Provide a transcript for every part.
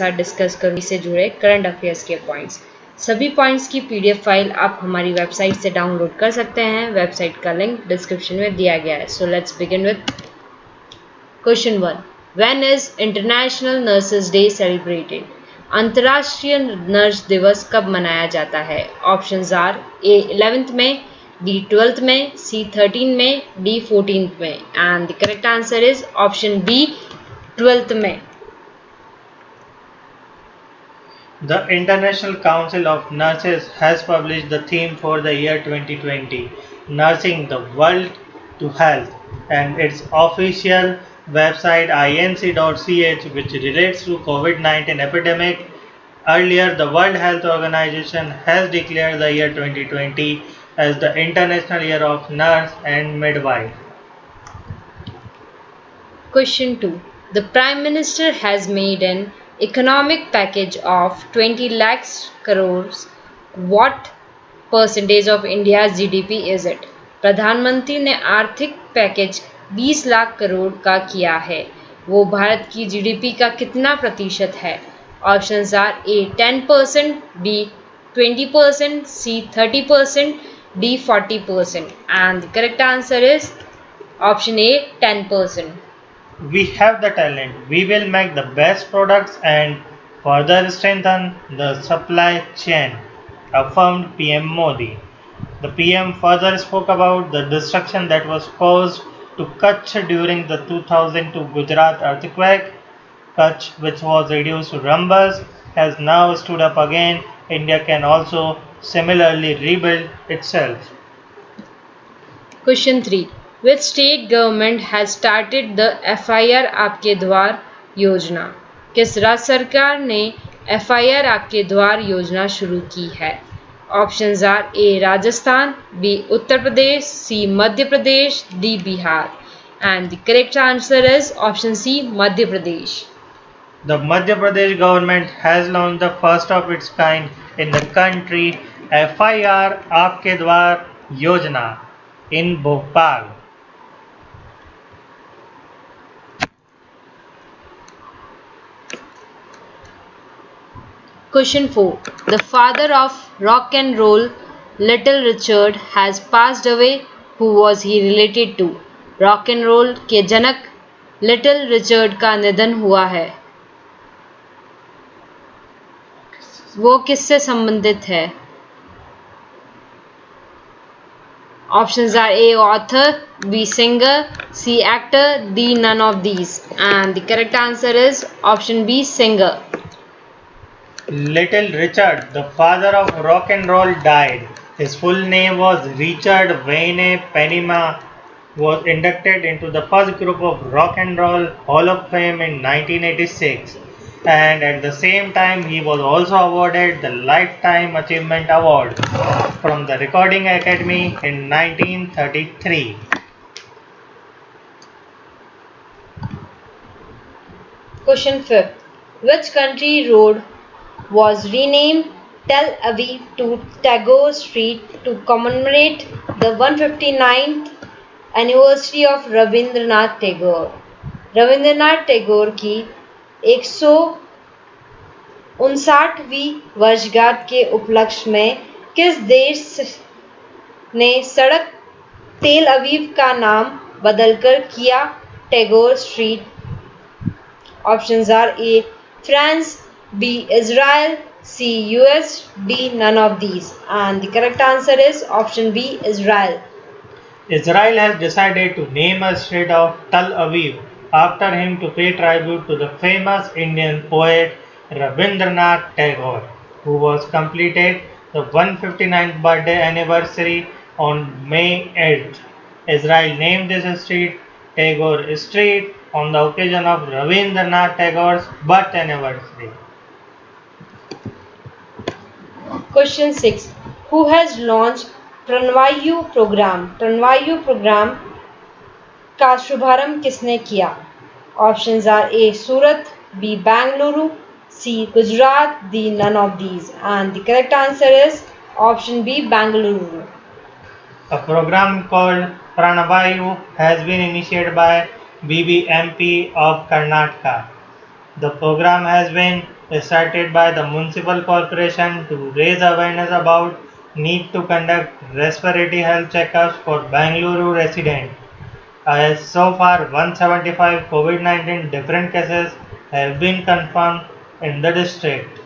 साथ डिस्कस करूंगी से जुड़े करंट अफेयर्स के पॉइंट्स। सभी पॉइंट्स की पीडीएफ फाइल आप हमारी वेबसाइट से डाउनलोड कर सकते हैं। वेबसाइट का लिंक डिस्क्रिप्शन में दिया गया है। So let's begin with question 1। When is international nurses day celebrated? अंतर्राष्ट्रीय नर्स दिवस कब मनाया जाता है? ऑप्शंस आर ए 11th में, बी 12th में, सी 13 में, डी 14th में। And the correct answer is option B 12th में। The International Council of Nurses has published the theme for the year 2020, Nursing the World to Health, and its official website inc.ch, which relates to COVID-19 epidemic. Earlier, the World Health Organization has declared the year 2020 as the International Year of Nurse and Midwife. Question 2. The Prime Minister has made an economic package of 20 lakhs crores. What percentage of India's GDP is it? प्रधानमंत्री ने आर्थिक package 20 lakh crore का किया है, वो भारत की GDP का कितना प्रतिशत है? Options are A 10%, B 20%, C 30%, D 40%। And the correct answer is option A 10%। We have the talent, we will make the best products and further strengthen the supply chain, affirmed PM Modi. The PM further spoke about the destruction that was caused to Kutch during the 2002 Gujarat earthquake. Kutch, which was reduced to rumbles, has now stood up again. India can also similarly rebuild itself. Question 3. Which state government has started the FIR आपके द्वार योजना? किस राज्य सरकार ने FIR आपके द्वार योजना शुरू की है? Options are A Rajasthan, B Uttar Pradesh, C Madhya Pradesh, D Bihar. And the correct answer is option C Madhya Pradesh. The Madhya Pradesh government has launched the first of its kind in the country FIR Aapke Dwar Yojana in Bhopal. Question 4. The father of rock and roll, Little Richard, has passed away. Who was he related to? Rock and roll के जनक little Richard का निधन हुआ है, वो किससे संबंधित है? Options are A author, B singer, C actor, D none of these. And the correct answer is option B singer. Little Richard, the father of rock and roll, died. His full name was Richard Wayne Pennyma. Was inducted into the first group of Rock and Roll Hall of Fame in 1986, and at the same time he was also awarded the Lifetime Achievement Award from the Recording Academy in 1933. Question 5. Which country road was renamed Tel Aviv to Tagore Street to commemorate the 159th anniversary of Rabindranath Tagore? Rabindranath Tagore की 159वीं वर्षगांठ के उपलक्ष्य में किस देश ने सड़क तेल अवीव का नाम बदलकर किया Tagore street? Options are A France, B Israel, C US, D none of these. And the correct answer is option B Israel. Israel has decided to name a street of Tel Aviv after him to pay tribute to the famous Indian poet Rabindranath Tagore, who was completed the 159th birthday anniversary on May 8th. Israel named this street Tagore Street on the occasion of Rabindranath Tagore's birth anniversary. Question 6. Who has launched Pranavayu program? Pranavayu program का शुभारंभ किसने किया? Options are A Surat, B Bengaluru, C Gujarat, D none of these. And the correct answer is option B Bengaluru. A program called Pranavayu has been initiated by BBMP of Karnataka. The program has been started by the municipal corporation to raise awareness about need to conduct respiratory health checkups for Bangalore residents. As so far 175 COVID-19 different cases have been confirmed in the district.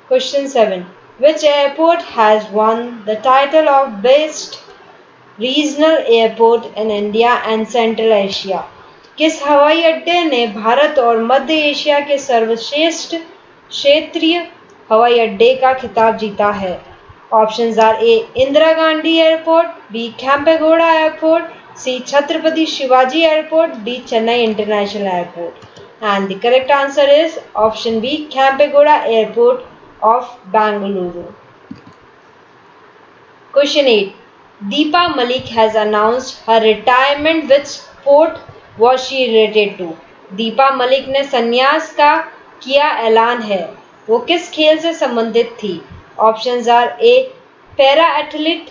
Question 7. Which airport has won the title of Best regional airport in India and central Asia? किस हवाई अड्डे ने भारत और मध्य Asia के सर्वश्रेष्ठ क्षेत्रीय हवाई अड्डे का खिताब जीता है? Options are A Indira Gandhi airport, B Kempegowda airport, C Chhatrapati Shivaji airport, D Chennai international airport. And the correct answer is option B Kempegowda airport of Bengaluru. Question 8. Deepa Malik has announced her retirement. Which sport was she related to? Deepa Malik ने संन्यास का किया ऐलान है, वो किस खेल से संबंधित थी? Options are A para athlete,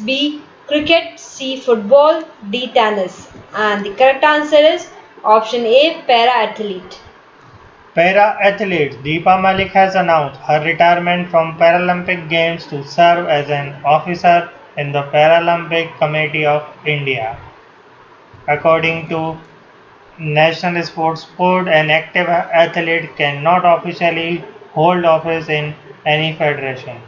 B cricket, C football, D tennis. And the correct answer is option A para athlete. Para-athlete Deepa Malik has announced her retirement from Paralympic Games to serve as an officer in the Paralympic Committee of India. According to National Sports Board, an active athlete cannot officially hold office in any federation.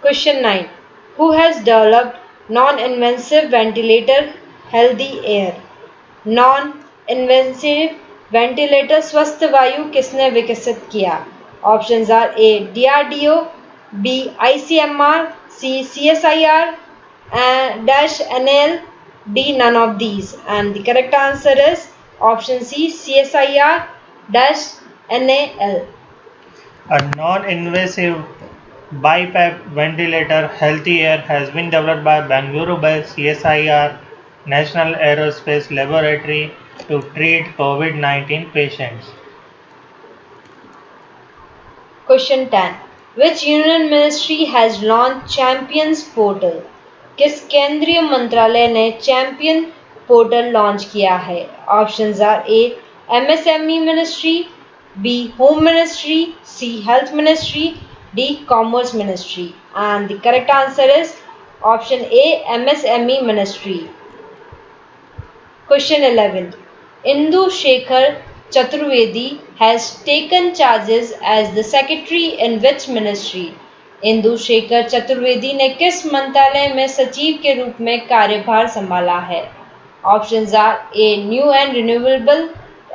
Question 9. Who has developed non-invasive ventilator healthy air? Non-invasive ventilator स्वस्थ वायु किसने विकसित किया? Options are A DRDO, B ICMR, C CSIR dash NL, D none of these. And the correct answer is option C CSIR dash NAL. A non-invasive BiPAP ventilator Healthy Air has been developed by Bangalore-based CSIR National Aerospace Laboratory to treat COVID-19 patients. Question 10. Which union ministry has launched Champions Portal? किस केंद्रीय मंत्रालय ने champion portal launch किया है? Options are A MSME ministry, B home ministry, C health ministry, D commerce ministry. And the correct answer is option A MSME ministry. Question 11. Indu Shekhar Chaturvedi has taken charges as the secretary in which ministry? Indu Shekhar Chaturvedi ने किस मंत्रालय में सचिव के रूप में कार्यभार संभाला है? Options are A new and renewable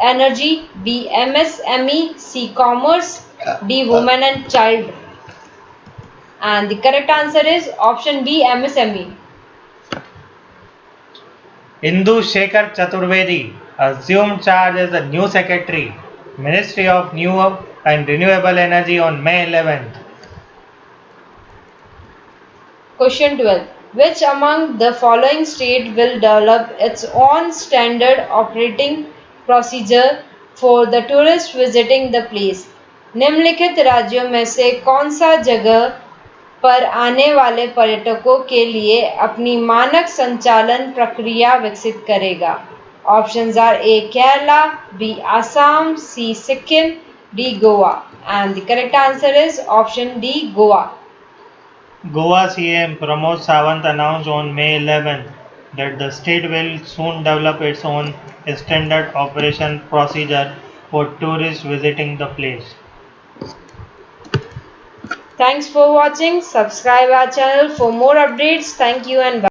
energy, B MSME, C commerce, D women and child. And the correct answer is option B MSME. Indu Shekhar Chaturvedi assumed charge as the new secretary, Ministry of New and Renewable Energy on May 11th. Question 12. Which among the following state will develop its own standard operating procedure for the tourist visiting the place? निम्नलिखित राज्यों में से कौन सा जगह पर आने वाले पर्यटकों के लिए अपनी मानक संचालन प्रक्रिया विकसित करेगा? Options are A Kerala, B Assam, C Sikkim, D Goa. And the correct answer is option D Goa. Goa CM Pramod Sawant announced on May 11th that the state will soon develop its own standard operation procedure for tourists visiting the place. Thanks for watching. Subscribe our channel for more updates. Thank you and bye.